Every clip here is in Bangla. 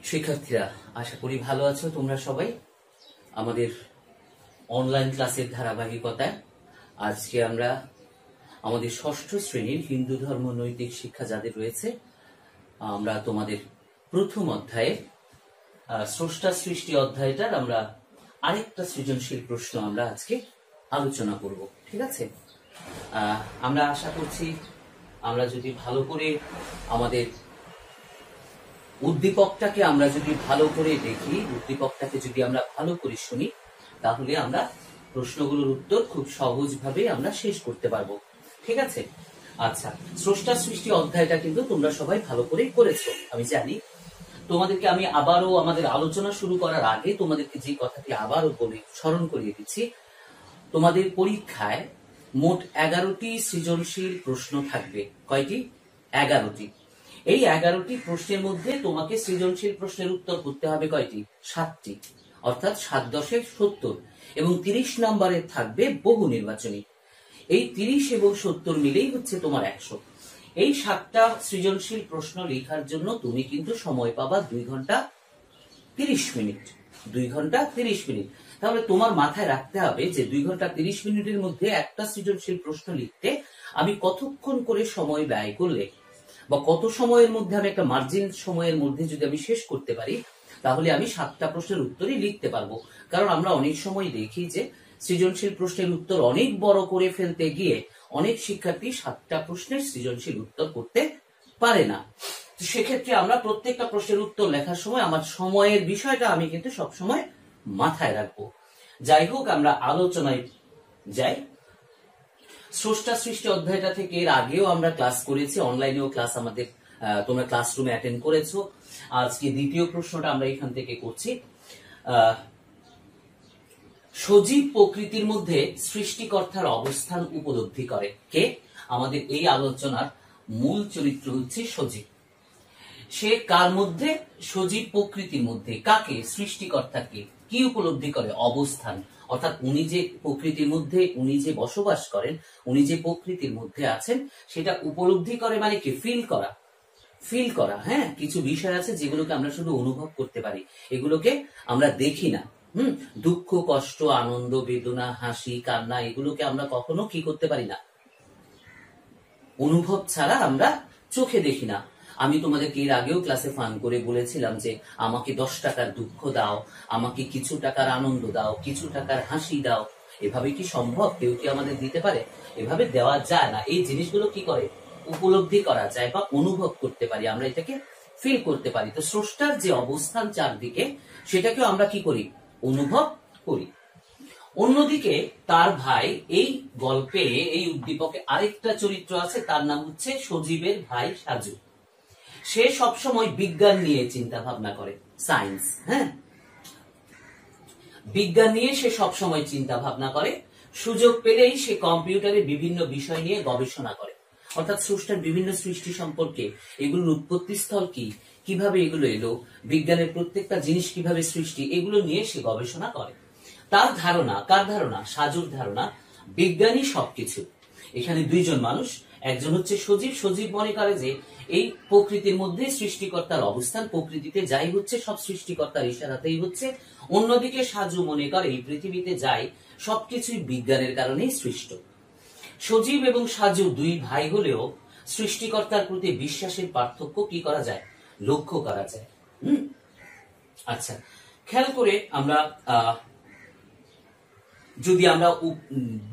শিক্ষার্থীরা, আশা করি ভালো আছো তোমরা সবাই। আমাদের অনলাইন ক্লাসের ধারাবাহিকতায় আজকে আমরা আমাদের ষষ্ঠ শ্রেণীর হিন্দু ধর্ম নৈতিক শিক্ষা যাদের রয়েছে, আমরা তোমাদের প্রথম অধ্যায়ে স্রষ্টা সৃষ্টি অধ্যায়টার আমরা আরেকটা সৃজনশীল প্রশ্ন আমরা আজকে আলোচনা করব। ঠিক আছে, আমরা আশা করছি আমরা যদি ভালো করে আমাদের উদ্দীপকটাকে আমরা যদি ভালো করে দেখি, উদ্দীপকটাকে যদি আমরা ভালো করে শুনি, তাহলে আমরা প্রশ্নগুলোর উত্তর খুব সহজভাবে আমরা শেষ করতে পারবো। ঠিক আছে, আচ্ছা, স্রষ্টা সৃষ্টি অধ্যায়টা কিন্তু তোমরা সবাই ভালো করেই করেছো আমি জানি। তোমাদেরকে আমি আবারও আমাদের আলোচনা শুরু করার আগে তোমাদেরকে যে কথাটি আবারও বলে স্মরণ করিয়ে দিচ্ছি, তোমাদের পরীক্ষায় মোট 11টি সৃজনশীল প্রশ্ন থাকবে। কয়টি? 11টি। এই 11টি প্রশ্নের মধ্যে তোমাকে সৃজনশীল প্রশ্নের উত্তর করতে হবে কয়টি? 7টি, অর্থাৎ 7 × 70, এবং 30 নম্বরের থাকবে বহু নির্বাচনী। এই 30 এবং 70 মিলেই হচ্ছে তোমার 100। এই 7টা সৃজনশীল প্রশ্ন লেখার জন্য তুমি কিন্তু সময় পাবা 2 ঘন্টা 30 মিনিট। 2 ঘন্টা 30 মিনিট। তাহলে তোমার মাথায় রাখতে হবে যে 2 ঘন্টা 30 মিনিটের মধ্যে একটা সৃজনশীল প্রশ্ন লিখতে আমি কতক্ষণ করে সময় ব্যয় করলে, বা কত সময়ের মধ্যে আমি একটা মার্জিন সময়ের মধ্যে যদি আমি শেষ করতে পারি, তাহলে আমি 7টা প্রশ্নের উত্তরই লিখতে পারবো। কারণ আমরা অনেক সময় দেখি যে সৃজনশীল প্রশ্নের উত্তর অনেক বড় করে ফেলতে গিয়ে অনেক শিক্ষার্থী 7টা প্রশ্নের সৃজনশীল উত্তর করতে পারে না। সেক্ষেত্রে আমরা প্রত্যেকটা প্রশ্নের উত্তর লেখার সময় আমার সময়ের বিষয়টা আমি কিন্তু সবসময় মাথায় রাখবো। যাই হোক, আমরা আলোচনায় যাই। স্রষ্টা সৃষ্টি অধ্যায়টা থেকে এর আগেও আমরা ক্লাস করেছি, অনলাইনেও ক্লাস আমাদের তোমরা ক্লাসরুমে অ্যাটেন্ড করেছো। আজকে দ্বিতীয় প্রশ্নটা আমরা এখান থেকে করছি। সজীব প্রকৃতির মধ্যে সৃষ্টিকর্তার অবস্থান উপলব্ধি করে কে? আমাদের এই আলোচনার মূল চরিত্র হচ্ছে সজীব। সে কার মধ্যে? সজীব প্রকৃতির মধ্যে। কাকে? সৃষ্টিকর্তাকে। কি উপলব্ধি করে? অবস্থান। অর্থাৎ উনি যে প্রকৃতির মধ্যে উনি যে বসবাস করেন, উনি যে প্রকৃতির মধ্যে আছেন, সেটা উপলব্ধি করে মানে কি? ফিল করা। ফিল করা। হ্যাঁ, কিছু বিষয় আছে যেগুলোকে আমরা শুধু অনুভব করতে পারি, এগুলোকে আমরা দেখি না। দুঃখ, কষ্ট, আনন্দ, বেদনা, হাসি, কান্না, এগুলোকে আমরা কখনো কি করতে পারি না? অনুভব ছাড়া আমরা চোখে দেখি না। আমি তোমাদেরকে এর আগেও ক্লাসে ফান করে বলেছিলাম যে আমাকে 10 টাকার দুঃখ দাও, আমাকে কিছু টাকার আনন্দ দাও, কিছু টাকার হাসি দাও। এভাবে কি সম্ভব? কেউ কি আমাদের দিতে পারে? এভাবে দেওয়া যায় না। এই জিনিসগুলো কি করে? উপলব্ধি করা যায় বা অনুভব করতে পারি, আমরা এটাকে ফিল করতে পারি। তো স্রষ্টার যে অবস্থান চারদিকে, সেটাকেও আমরা কি করি? অনুভব করি। অন্যদিকে তার ভাই, এই গল্পে এই উদ্দীপকে আরেকটা চরিত্র আছে, তার নাম হচ্ছে সজীবের ভাই সাজু। সে সবসময় বিজ্ঞান নিয়ে চিন্তা ভাবনা করে, সায়েন্স। হ্যাঁ, বিজ্ঞান নিয়ে সে সবসময় চিন্তা ভাবনা করে। সুযোগ পেলেই সে কম্পিউটারে বিভিন্ন বিষয় নিয়ে গবেষণা করে। অর্থাৎ স্রষ্টার বিভিন্ন সৃষ্টি সম্পর্কে, এগুলোর উৎপত্তি স্থল কি, কিভাবে এগুলো এলো, বিজ্ঞানের প্রত্যেকটা জিনিস কিভাবে সৃষ্টি, এগুলো নিয়ে সে গবেষণা করে। তার ধারণা, কার ধারণা? সাজুর ধারণা, বিজ্ঞানী সবকিছু। এখানে 2 জন মানুষ, একজন হচ্ছে সজীব। সজীব মনে করে যে এই প্রকৃতির মধ্যে সৃষ্টিকর্তার অবস্থান, প্রকৃতিতে যাই হচ্ছে সব সৃষ্টিকর্তার ইশারাতেই হচ্ছে। অন্যদিকে সাজু মনে করে এই পৃথিবীতে যাই সবকিছুই বিজ্ঞানের কারণেই সৃষ্ট। সজীব এবং সাজু 2 ভাই হলেও সৃষ্টিকর্তার প্রতি বিশ্বাসের পার্থক্য কি করা যায়? লক্ষ্য করা যায়। আচ্ছা, খেয়াল করে আমরা যদি আমরা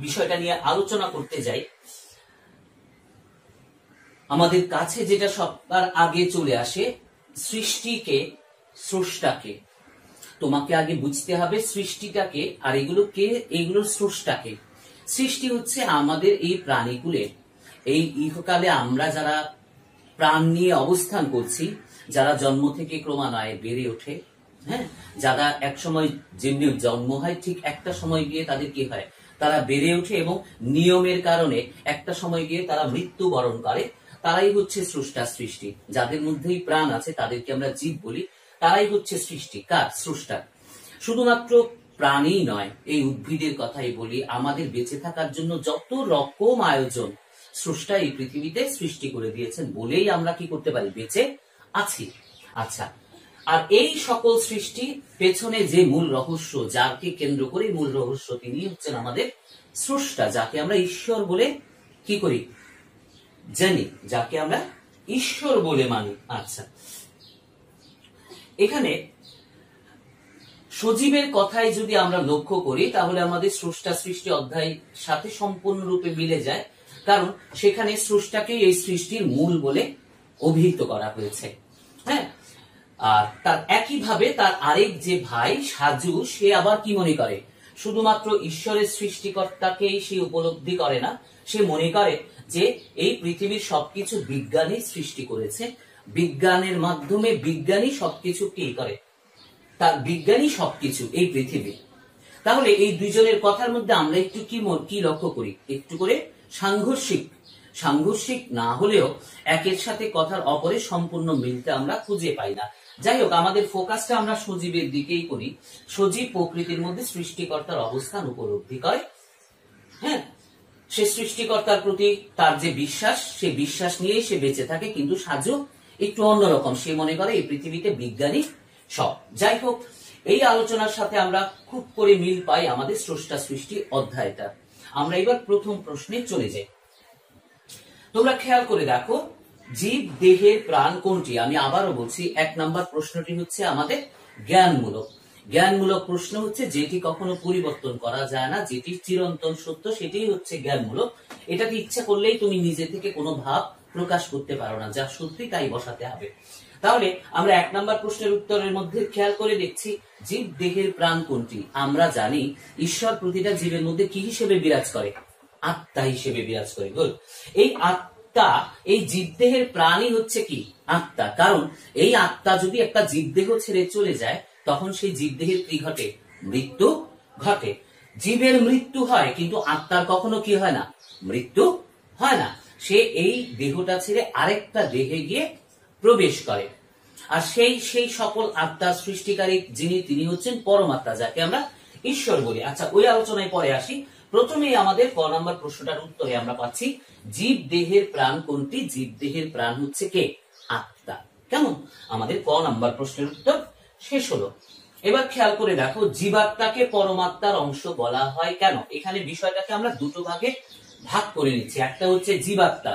বিষয়টা নিয়ে আলোচনা করতে যাই, আমাদের কাছে যেটা সবার আগে চলে আসে, সৃষ্টিকে, স্রষ্টাকে। তোমাকে আগে বুঝতে হবে সৃষ্টিটাকে, আর এগুলো কে? এগুলোর স্রষ্টাকে। সৃষ্টি হচ্ছে আমাদের এই প্রাণীকুলের, এই ইহকালে আমরা যারা প্রাণ নিয়ে অবস্থান করছি, যারা জন্ম থেকে ক্রমান্বয়ে বেড়ে ওঠে, হ্যাঁ, যারা এক সময় যেমনি জন্ম হয়, ঠিক একটা সময় গিয়ে তাদের কি হয়? তারা বেড়ে ওঠে এবং নিয়মের কারণে একটা সময় গিয়ে তারা মৃত্যুবরণ করে। তারাই হচ্ছে স্রষ্টার সৃষ্টি। যাদের মধ্যেই প্রাণ আছে তাদেরকে আমরা জীব বলি, তারাই হচ্ছে সৃষ্টি। কার? স্রষ্টার। শুধুমাত্র প্রাণী নয়, এই উদ্ভিদের কথাই বলি, আমাদের বেঁচে থাকার জন্য যত রকম আয়োজন স্রষ্টা এই পৃথিবীতে সৃষ্টি করে দিয়েছেন বলেই আমরা কি করতে পারি? বেঁচে আছি। আচ্ছা, আর এই সকল সৃষ্টি পেছনে যে মূল রহস্য, যাকে কেন্দ্র করে মূল রহস্য, তিনি হচ্ছেন আমাদের স্রষ্টা, যাকে আমরা ঈশ্বর বলে কি করি জানি, যাকে আমরা ঈশ্বর বলে মানি। আচ্ছা, এখানে সজীবের কথায় যদি আমরা লক্ষ্য করি তাহলে আমাদের স্রষ্টা সৃষ্টি অধ্যায়ের সাথে সম্পূর্ণরূপে মিলে যায়, কারণ সেখানে স্রষ্টাকে এই সৃষ্টির মূল বলে অভিহিত করা হয়েছে। হ্যাঁ, আর তার একইভাবে তার আরেক যে ভাই সাজু, সে আবার কি মনে করে, শুধুমাত্র ঈশ্বরের সৃষ্টিকর্তাকেই সে উপলব্ধি করে না, সে মনে করে যে এই পৃথিবীর সবকিছু বিজ্ঞানী সৃষ্টি করেছে, বিজ্ঞানের মাধ্যমে বিজ্ঞানী সবকিছু কি করে, তার বিজ্ঞানী সবকিছু এই পৃথিবী। তাহলে এই দুইজনের কথার মধ্যে আমরা একটু কি লক্ষ্য করি, একটু করে সাংঘর্ষিক না হলেও একের সাথে কথার অপরে সম্পূর্ণ মিলতে আমরা খুঁজে পাই না। যাই হোক, আমাদের ফোকাসটা আমরা সজীবের দিকেই করি। সজীব প্রকৃতির মধ্যে সৃষ্টিকর্তার অবস্থান উপলব্ধি করে। হ্যাঁ, সে সৃষ্টিকর্তার প্রতি তার যে বিশ্বাস, সে বিশ্বাস নিয়েই সে বেঁচে থাকে, কিন্তু সাজু একটু অন্যরকম, সে মনে করে এই পৃথিবীতে বিজ্ঞানী সব। যাই হোক, এই আলোচনার সাথে আমরা খুব করে মিল পাই আমাদের স্রষ্টা সৃষ্টি অধ্যায়টা। আমরা এবার প্রথম প্রশ্নে চলে যাই। তোমরা খেয়াল করে দেখো, জীব দেহের প্রাণ কোনটি? আমি আবারও বলছি, 1 নম্বর প্রশ্নটি হচ্ছে আমাদের জ্ঞানমূলক প্রশ্ন হচ্ছে, যেটি কখনো পরিবর্তন করা যায় না, যেটি চিরন্তন সত্য, সেটাই হচ্ছে জ্ঞানমূলক। এটাকে ইচ্ছা করলেই তুমি নিজে থেকে কোনো ভাব প্রকাশ করতে পারো না, যা সত্যি তাই বসাতে হবে। তাহলে আমরা 1 নম্বর প্রশ্নের উত্তরের মধ্যে খেয়াল করে দেখছি, জীব দেহের প্রাণ কোনটি? আমরা জানি ঈশ্বর প্রতিটা জীবের মধ্যে কি হিসেবে বিরাজ করে? আত্মা হিসেবে বিরাজ করে। গুড। এই আত্মা, এই জীবদেহের প্রাণই হচ্ছে কি? আত্মা। কারণ এই আত্মা যদি একটা জীবদেহ ছেড়ে চলে যায়, তখন সেই জীবদেহের কি ঘটে? মৃত্যু ঘটে। জীবের মৃত্যু হয়, কিন্তু আত্মার কখনো কি হয় না? মৃত্যু হয় না। সে এই দেহটা ছেড়ে আরেকটা দেহে গিয়ে প্রবেশ করে। আর সেই সকল আত্মা সৃষ্টিকারী যিনি, তিনি হচ্ছেন পরমাত্মা, যাকে আমরা ঈশ্বর বলি। আচ্ছা, ওই আলোচনায় পরে আসি। প্রথমেই আমাদের ক নম্বর প্রশ্নটার উত্তরে আমরা পাচ্ছি, জীব দেহের প্রাণ কোনটি? জীব দেহের প্রাণ হচ্ছে কে? আত্মা। কেমন? আমাদের ক নম্বর প্রশ্নের উত্তর শেষ হলো। এবার খেয়াল করে দেখো, জীবাত্মাকে পরমাত্মার অংশ বলা হয় কেন? এখানে বিষয়টাকে আমরা দুটো ভাগে ভাগ করে নিচ্ছি। একটা হচ্ছে জীবাত্মা,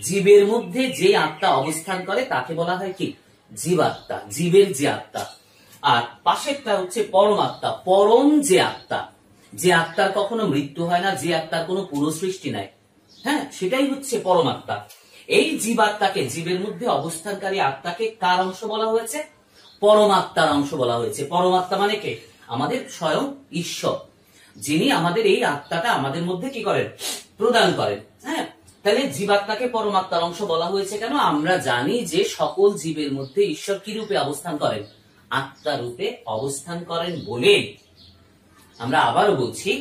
জীবের মধ্যে যে আত্মা অবস্থান করে তাকে বলা হয় কি? জীবাত্মা, জীবের যে আত্মা। আর পাশেরটা হচ্ছে পরমাত্মা, পরম যে আত্মা, যে আত্মার কখনো মৃত্যু হয় না, যে আত্মার কোনো পুনঃসৃষ্টি নাই। হ্যাঁ, সেটাই হচ্ছে পরমাত্মা। এই জীবাত্মাকে, জীবের মধ্যে অবস্থানকারী আত্মাকে কার অংশ বলা হয়েছে? পরমাত্মার অংশ বলা হয়েছে। পরমাত্মা মানে কে? আমাদের স্বয়ং ঈশ্বর, যিনি আমাদের এই আত্মাটা আমাদের মধ্যে কি করেন? প্রদান করেন। হ্যাঁ, তাহলে জীবাত্মাকে পরমাত্মার অংশ বলা হয়েছে কেন? আমরা জানি যে সকল জীবের মধ্যে ঈশ্বর কি রূপে অবস্থান করেন? আত্মা রূপে অবস্থান করেন বলে। আমরা আবারও বলছি,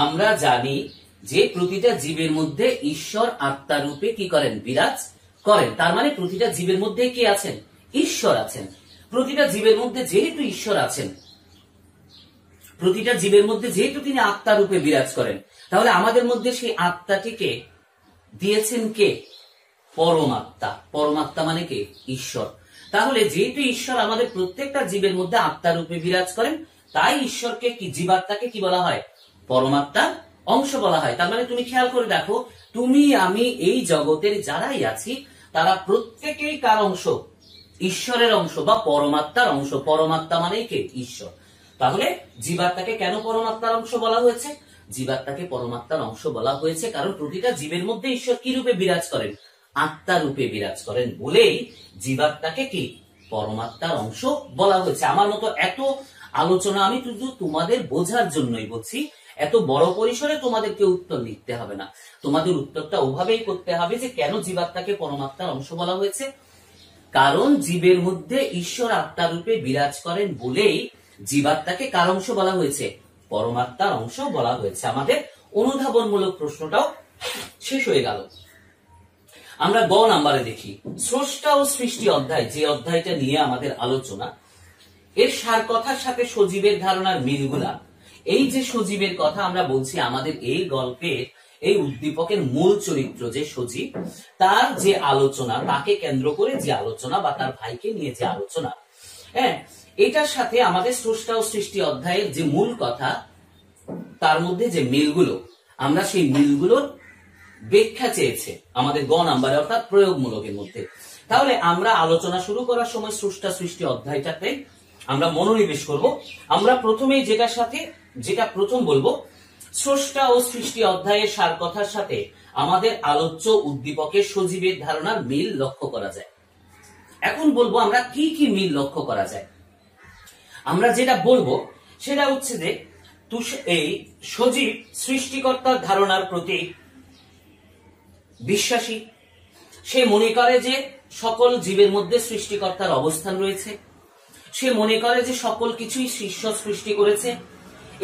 আমরা জানি যে প্রতিটা জীবের মধ্যে ঈশ্বর আত্মা রূপে কি করেন? বিরাজ করেন। তার মানে প্রতিটা জীবের মধ্যে কি আছেন? ঈশ্বর আছেন। প্রতিটা জীবের মধ্যে যেহেতু ঈশ্বর আছেন, প্রতিটা জীবের মধ্যে যেহেতু তিনি আত্মা রূপে বিরাজ করেন, তাহলে আমাদের মধ্যে সেই আত্মাটিকে দিয়েছেন কে? পরমাত্মা। পরমাত্মা মানে কে? ঈশ্বর। তাহলে যেহেতু ঈশ্বর আমাদের প্রত্যেকটা জীবের মধ্যে আত্মা রূপে বিরাজ করেন, তাই ঈশ্বরকে কি, জীবাত্মাকে কি বলা হয়? পরমাত্মার অংশ বলা হয়। তার মানে তুমি খেয়াল করে দেখো, তুমি আমি এই জগতের যারাই আছি, তারা প্রত্যেকেই কার অংশ? ঈশ্বরের অংশ বা পরমাত্মার অংশ। পরমাত্মা মানে কে? ঈশ্বর। তাহলে জীবাত্মাকে কেন পরমাত্মার অংশ বলা হয়েছে? জীবাত্মাকে পরমাত্মার অংশ বলা হয়েছে কারণ প্রতিটা জীবের মধ্যে ঈশ্বর কি রূপে বিরাজ করেন? আত্মা রূপে বিরাজ করেন বলেই জীবাত্মাকে কি পরমাত্মার অংশ বলা হয়েছে। আমার মতো এত আলোচনা আমি শুধু তোমাদের বোঝার জন্যই বলছি, এত বড় পরিসরে তোমাদেরকে উত্তর লিখতে হবে না। তোমাদের উত্তরটা ওভাবেই করতে হবে যে কেন জীবাত্মাকে পরমাত্মার অংশ বলা হয়েছে। কারণ জীবের মধ্যে ঈশ্বর আত্মা রূপে বিরাজ করেন বলেই জীবাত্মাকে কার অংশ বলা হয়েছে? পরমাত্মার অংশ বলা হয়েছে। আমাদের অনুধাবনমূলক প্রশ্নটাও শেষ হয়ে গেল। আমরা গ নাম্বারে দেখি, স্রষ্টা ও সৃষ্টি অধ্যায়, যে অধ্যায়টা নিয়ে আমাদের আলোচনা, এর সার কথার সাথে সজীবের ধারণার মিলগুলা। এই যে সজীবের কথা আমরা বলছি, আমাদের এই গল্পের এই উদ্দীপকের মূল চরিত্র যে সজীব, তার যে আলোচনা, তাকে কেন্দ্র করে যে আলোচনা বা তার ভাইকে নিয়ে যে আলোচনা, হ্যাঁ, এটার সাথে আমাদের স্রষ্টা ও সৃষ্টি অধ্যায়ের যে মূল কথা, তার মধ্যে যে মিলগুলো, আমরা সেই মিলগুলোর ব্যাখ্যা চেয়েছে আমাদের গ নাম্বারে, অর্থাৎ প্রয়োগমূলকের মধ্যে। তাহলে আমরা আলোচনা শুরু করার সময় স্রষ্টা সৃষ্টি অধ্যায়টাতে আমরা মনোনিবেশ করব। আমরা প্রথমেই যেটা প্রথম বলবো, স্রষ্টা ও সৃষ্টি অধ্যায়ের সার কথার সাথে আমাদের আলোচ্য উদ্দীপকের সজীবের ধারণার মিল লক্ষ্য করা যায়। এখন বলবো আমরা কি কি মিল লক্ষ্য করা যায়। আমরা যেটা বলবো সেটা হচ্ছে যে এই সজীব সৃষ্টিকর্তার ধারণার প্রতি বিশ্বাসী। সে মনে করে যে সকল জীবের মধ্যে সৃষ্টিকর্তার অবস্থান রয়েছে। সে মনে করে যে সকল কিছুই ঈশ্বর সৃষ্টি করেছে।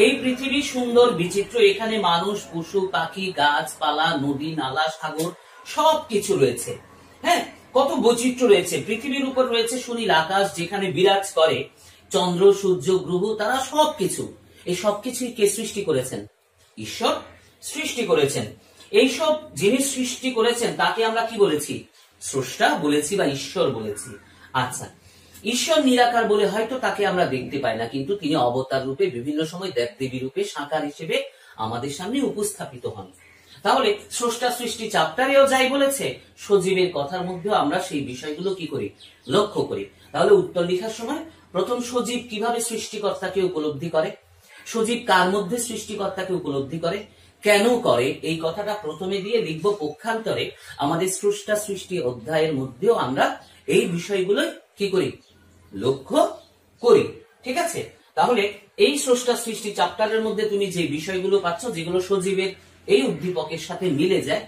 এই পৃথিবী সুন্দর বিচিত্র, এখানে মানুষ, পশু, পাখি, গাছপালা, নদী, নালা, সাগর সবকিছু রয়েছে। হ্যাঁ, কত বৈচিত্র্য রয়েছে। পৃথিবীর উপর রয়েছে সুনীল আকাশ, যেখানে বিরাজ করে চন্দ্র, সূর্য, গ্রহ, তারা সবকিছু। এই সবকিছুই কে সৃষ্টি করেছেন? ঈশ্বর সৃষ্টি করেছেন। এইসব যিনি সৃষ্টি করেছেন তাকে আমরা কি বলেছি? স্রষ্টা বলেছি বা ঈশ্বর বলেছি। আচ্ছা, ঈশ্বর নিরাকার বলে হয়তো তাকে আমরা দেখতে পাই না, কিন্তু তিনি অবতার রূপে বিভিন্ন সময় দেবদেবী রূপে সাকার হিসেবে আমাদের সামনে উপস্থাপিত হন। তাহলে স্রষ্টা সৃষ্টি চ্যাপ্টারেও যাই বলেছে, সজীবের কথার মধ্যেও আমরা সেই বিষয়গুলো কি করি? লক্ষ্য করি। তাহলে উত্তর লেখার সময় প্রথম সজীব কিভাবে সৃষ্টিকর্তাকে উপলব্ধি করে, সজীব কার মধ্যে সৃষ্টিকর্তাকে উপলব্ধি করে, কেন করে, এই কথাটা প্রথমে দিয়ে লিখবো। পক্ষান্তরে আমাদের স্রষ্টা সৃষ্টি অধ্যায়ের মধ্যেও আমরা এই বিষয়গুলো কি করি? লক্ষ্য করি। ঠিক আছে, তাহলে এই স্রষ্টা সৃষ্টি চ্যাপ্টারের মধ্যে তুমি যে বিষয়গুলো পাচ্ছ, যেগুলো সজীবের এই উদ্দীপকের সাথে মিলে যায়,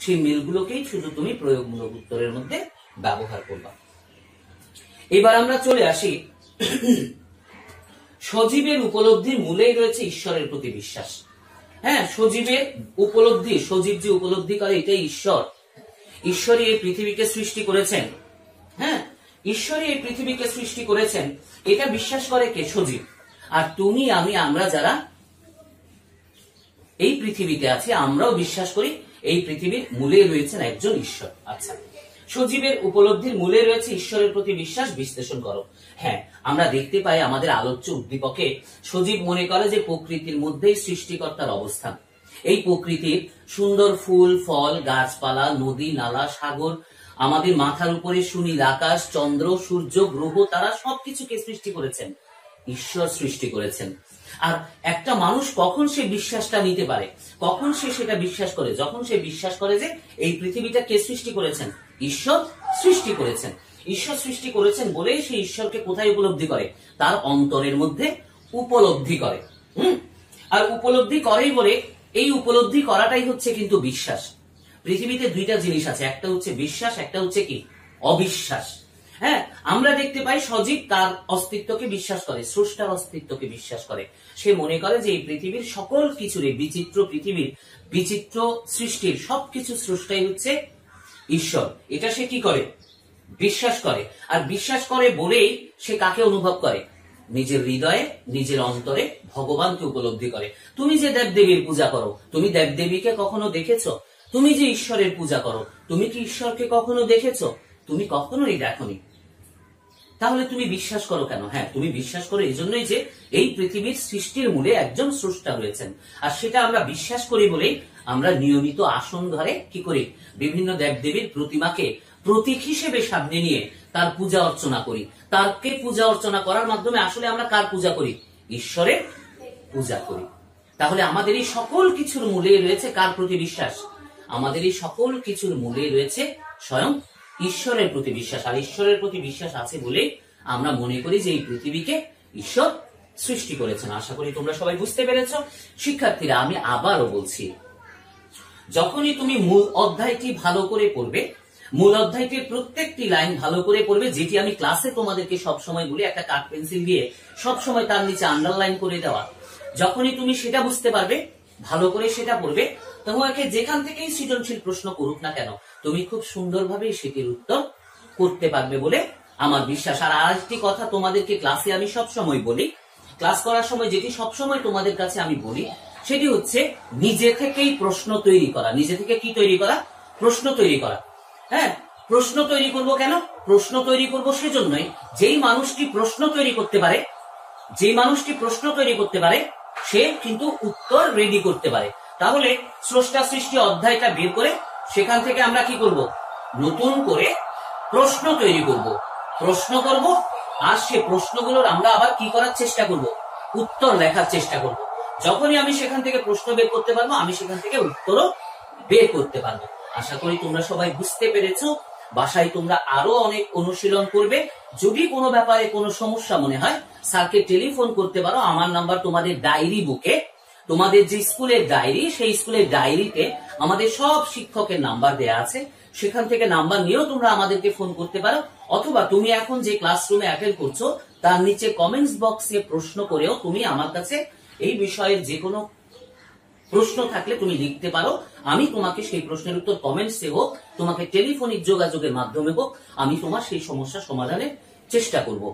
সেই মিলগুলোকেই শুধু তুমি প্রয়োগমূলক উত্তরের মধ্যে ব্যবহার করবা। এবার আমরা চলে আসি, সজীবের উপলব্ধির মূলেই রয়েছে ঈশ্বরের প্রতি বিশ্বাস। হ্যাঁ, সজীবের উপলব্ধি, সজীব যে উপলব্ধি করে এটাই ঈশ্বর। ঈশ্বরই এই পৃথিবীকে সৃষ্টি করেছেন। হ্যাঁ, ঈশ্বরই এই পৃথিবীকে সৃষ্টি করেছেন, এটা বিশ্বাস করে কে? সজীব। আর তুমি, আমি, আমরা যারা এই পৃথিবীতে আছি, আমরাও বিশ্বাস করি এই পৃথিবীর মূলে রয়েছেন একজন ঈশ্বর। আচ্ছা, সজীবের উপলব্ধির মূলে রয়েছে ঈশ্বরের প্রতি বিশ্বাস, বিশ্লেষণ করো। হ্যাঁ, আমরা দেখতে পাই আমাদের আলোচ্য উদ্দীপকে সজীব মনে করে যে প্রকৃতির মধ্যেই সৃষ্টিকর্তার অবস্থান। এই প্রকৃতির সুন্দর ফুল, ফল, গাছপালা, নদী, নালা, সাগর, আমাদের মাথার উপরে সুনীল আকাশ, চন্দ্র, সূর্য, গ্রহ, তারা সবকিছুকে সৃষ্টি করেছেন ঈশ্বর সৃষ্টি করেছেন। আর একটা মানুষ কখন সে বিশ্বাসটা নিতে পারে, কখন সে সেটা বিশ্বাস করে? যখন সে বিশ্বাস করে যে এই পৃথিবীটা কে সৃষ্টি করেছেন? ঈশ্বর সৃষ্টি করেছেন। ঈশ্বর সৃষ্টি করেছেন বলেই সে ঈশ্বরকে কোথায় উপলব্ধি করে? তার অন্তরের মধ্যে উপলব্ধি করে। আর উপলব্ধি করেই বলে, এই উপলব্ধি করাটাই হচ্ছে কিন্তু বিশ্বাস। পৃথিবীতে দুইটা জিনিস আছে, একটা হচ্ছে বিশ্বাস, একটা হচ্ছে কি? অবিশ্বাস। হ্যাঁ, আমরা দেখতে পাই সজীব তার অস্তিত্বকে বিশ্বাস করে, স্রষ্টার অস্তিত্বকে বিশ্বাস করে। সে মনে করে যে এই পৃথিবীর সকল কিছুর, বিচিত্র পৃথিবীর বিচিত্র সৃষ্টির সবকিছু স্রষ্টাই হচ্ছে ঈশ্বর। এটা সে কি করে? বিশ্বাস করে। আর বিশ্বাস করে বলেই সে কাকে অনুভব করে? নিজের হৃদয়ে, নিজের অন্তরে ভগবানকে উপলব্ধি করে। তুমি যে দেবদেবীর পূজা করো, তুমি দেবদেবীকে কখনো দেখেছো? তুমি যে ঈশ্বরের পূজা করো, তুমি কি ঈশ্বরকে কখনো দেখেছো? তুমি কখনোই দেখোনি। তাহলে তুমি বিশ্বাস করো কেন? হ্যাঁ, তুমি বিশ্বাস করো এই জন্যই যে এই পৃথিবীর সৃষ্টির মূলে একজন স্রষ্টা রয়েছেন। আর সেটা আমরা বিশ্বাস করি বলেই আমরা নিয়মিত আসন ধরে কি করি? বিভিন্ন দেবদেবীর প্রতিমাকে প্রতীক হিসেবে সামনে নিয়ে তার পূজা অর্চনা করি। তারকে পূজা অর্চনা করার মাধ্যমে আসলে আমরা কার পূজা করি? ঈশ্বরের পূজা করি। তাহলে আমাদের এই সকল কিছুর মূলে রয়েছে কার প্রতি বিশ্বাস? আমাদের এই সকল কিছুর মূলে রয়েছে স্বয়ং ঈশ্বরের প্রতি বিশ্বাস। আর ঈশ্বরের প্রতি বিশ্বাস আছে বলে আমরা মনে করি যে এই পৃথিবীকে ঈশ্বর সৃষ্টি করেছেন। আশা করি তোমরা সবাই বুঝতে পেরেছ। শিক্ষার্থীরা, আমি আবারও বলছি, যখনই তুমি মূল অধ্যায়টি ভালো করে পড়বে, মূল অধ্যায়টির প্রত্যেকটি লাইন ভালো করে পড়বে, যেটি আমি ক্লাসে তোমাদেরকে সবসময় বলি, একটা কাঠ পেন্সিল দিয়ে সবসময় তার নিচে আন্ডারলাইন করে দেওয়া। যখনই তুমি সেটা বুঝতে পারবে, ভালো করে সেটা পড়বে, তোমাকে যেখান থেকেই সৃজনশীল প্রশ্ন করুক না কেন, তুমি খুব সুন্দরভাবে সেটির উত্তর করতে পারবে বলে আমার বিশ্বাস। আর আরেকটি কথা তোমাদেরকে ক্লাসে আমি সবসময় বলি, ক্লাস করার সময় যেটি সবসময় তোমাদের কাছে আমি বলি, সেটি হচ্ছে নিজে থেকেই প্রশ্ন তৈরি করা। নিজে থেকে কি তৈরি করা? প্রশ্ন তৈরি করা। হ্যাঁ, প্রশ্ন তৈরি করব কেন? প্রশ্ন তৈরি করব সেজন্যই, যেই মানুষটি প্রশ্ন তৈরি করতে পারে, সে কিন্তু উত্তর রেডি করতে পারে। তাহলে স্রষ্টা সৃষ্টি অধ্যায়টা বের করে সেখান থেকে আমরা কি করব? নতুন করে প্রশ্ন তৈরি করব, আর সে প্রশ্নগুলোর আমরা আবার কি করার চেষ্টা করব? উত্তর লেখার চেষ্টা করব। যখনই আমি সেখান থেকে প্রশ্ন বের করতে পারবো, আমি সেখান থেকে উত্তরও বের করতে পারবো। আশা করি তোমরা সবাই বুঝতে পেরেছো। বাসায় তোমরা আরো অনেক অনুশীলন করবে। যদি কোনো ব্যাপারে কোনো সমস্যা মনে হয়, স্যারকে টেলিফোন করতে পারো। আমার নাম্বার তোমাদের ডায়েরি বুকে, তোমাদের যে স্কুলের ডায়েরি, সেই স্কুলের ডায়েরিতে আমাদের সব শিক্ষকের নাম্বার দেয়া আছে। সেখান থেকে নাম্বার নিয়েও তোমরা আমাদেরকে ফোন করতে পারো, অথবা তুমি এখন যে ক্লাসরুমে অ্যাটেন্ড করছো তার নিচে কমেন্টস বক্সে প্রশ্ন করেও তুমি আমার কাছে এই বিষয়ের যে কোনো প্রশ্ন থাকলে তুমি লিখতে পারো। আমি তোমাকে সেই প্রশ্নের উত্তর কমেন্টসে হোক, তোমাকে টেলিফোনিক যোগাযোগের মাধ্যমে হোক, আমি তোমার সেই সমস্যা সমাধানের চেষ্টা করব।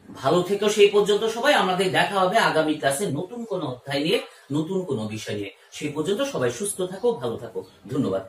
ভালো থেকো সেই পর্যন্ত সবাই। আমাদের দেখা হবে আগামী ক্লাসে নতুন কোনো অধ্যায় নিয়ে, নতুন কোনো বিষয় নিয়ে। সেই পর্যন্ত সবাই সুস্থ থাকো, ভালো থাকো। ধন্যবাদ।